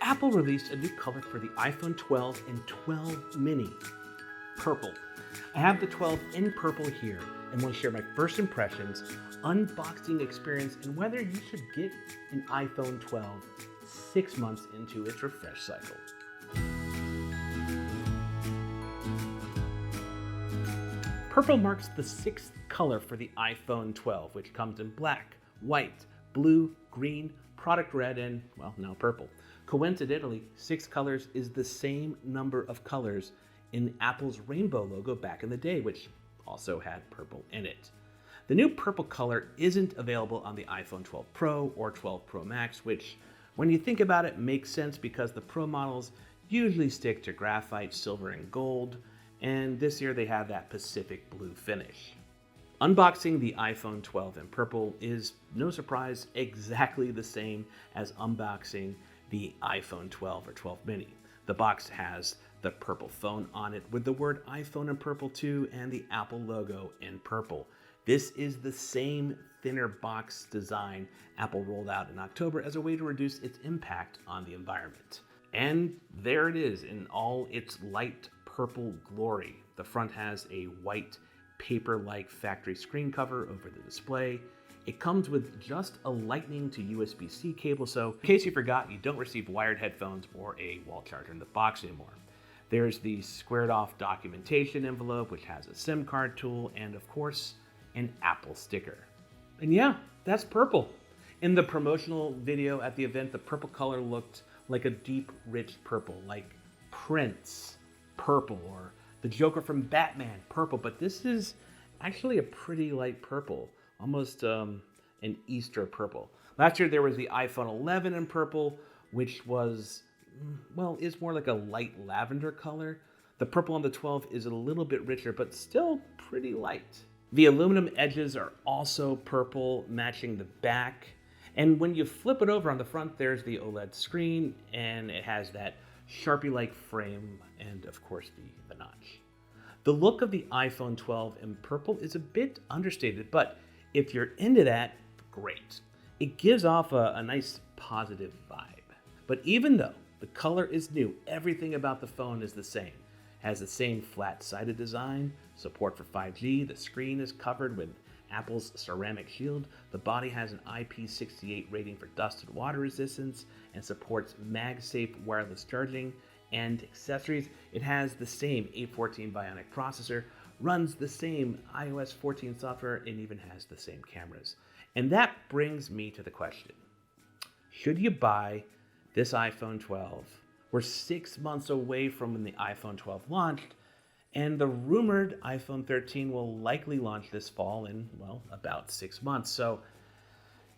Apple released a new color for the iPhone 12 and 12 mini, purple. I have the 12 in purple here and want to share my first impressions, unboxing experience, and whether you should get an iPhone 12 6 months into its refresh cycle. Purple marks the 6th color for the iPhone 12, which comes in black, white, blue, green, product red, and, well, now purple. Coincidentally, 6 colors is the same number of colors in Apple's rainbow logo back in the day, which also had purple in it. The new purple color isn't available on the iPhone 12 Pro or 12 Pro Max, which, when you think about it, makes sense because the Pro models usually stick to graphite, silver, and gold, and this year they have that Pacific blue finish. Unboxing the iPhone 12 in purple is, no surprise, exactly the same as unboxing the iPhone 12 or 12 mini. The box has the purple phone on it with the word iPhone in purple too, and the Apple logo in purple. This is the same thinner box design Apple rolled out in October as a way to reduce its impact on the environment. And there it is in all its light purple glory. The front has a white paper-like factory screen cover over the display. It comes with just a Lightning to USB-C cable, so in case you forgot, you don't receive wired headphones or a wall charger in the box anymore. There's the squared-off documentation envelope, which has a SIM card tool, and of course, an Apple sticker. And yeah, that's purple. In the promotional video at the event, the purple color looked like a deep, rich purple, like Prince purple, or the Joker from Batman purple, but this is actually a pretty light purple, almost an Easter purple. Last year there was the iPhone 11 in purple, which was, well, is more like a light lavender color. The purple on the 12 is a little bit richer, but still pretty light. The aluminum edges are also purple, matching the back. And when you flip it over on the front, there's the OLED screen, and it has that Sharpie-like frame, and of course the notch. The look of the iPhone 12 in purple is a bit understated, but if you're into that, great. It gives off a nice positive vibe. But even though the color is new, everything about the phone is the same. Has the same flat-sided design, support for 5G, the screen is covered with Apple's ceramic shield, the body has an IP68 rating for dust and water resistance, and supports MagSafe wireless charging and accessories. It has the same A14 Bionic processor, runs the same iOS 14 software, and even has the same cameras. And that brings me to the question, should you buy this iPhone 12? We're 6 months away from when the iPhone 12 launched, and the rumored iPhone 13 will likely launch this fall in, well, about 6 months. So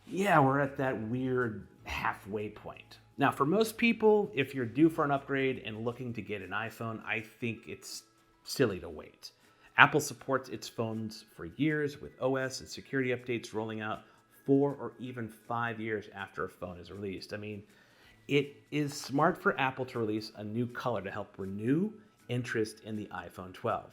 yeah, we're at that weird halfway point. Now, for most people, if you're due for an upgrade and looking to get an iPhone, I think it's silly to wait. Apple supports its phones for years with OS and security updates rolling out 4 or even 5 years after a phone is released. I mean, it is smart for Apple to release a new color to help renew interest in the iPhone 12.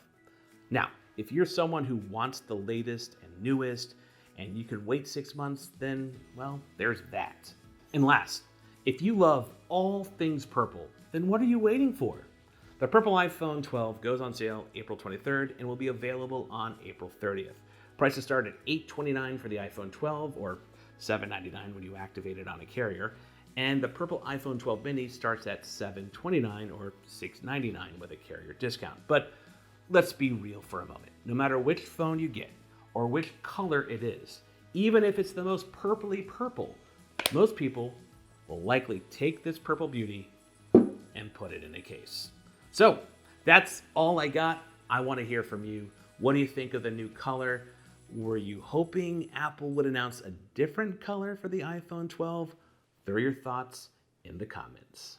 Now, if you're someone who wants the latest and newest, and you can wait 6 months, then, well, there's that. And last, if you love all things purple, then what are you waiting for? The purple iPhone 12 goes on sale April 23rd and will be available on April 30th. Prices start at $829 for the iPhone 12 or $799 when you activate it on a carrier. And the purple iPhone 12 mini starts at $729 or $699 with a carrier discount. But let's be real for a moment. No matter which phone you get or which color it is, even if it's the most purpley purple, most people will likely take this purple beauty and put it in a case. So that's all I got. I want to hear from you. What do you think of the new color? Were you hoping Apple would announce a different color for the iPhone 12? Throw your thoughts in the comments.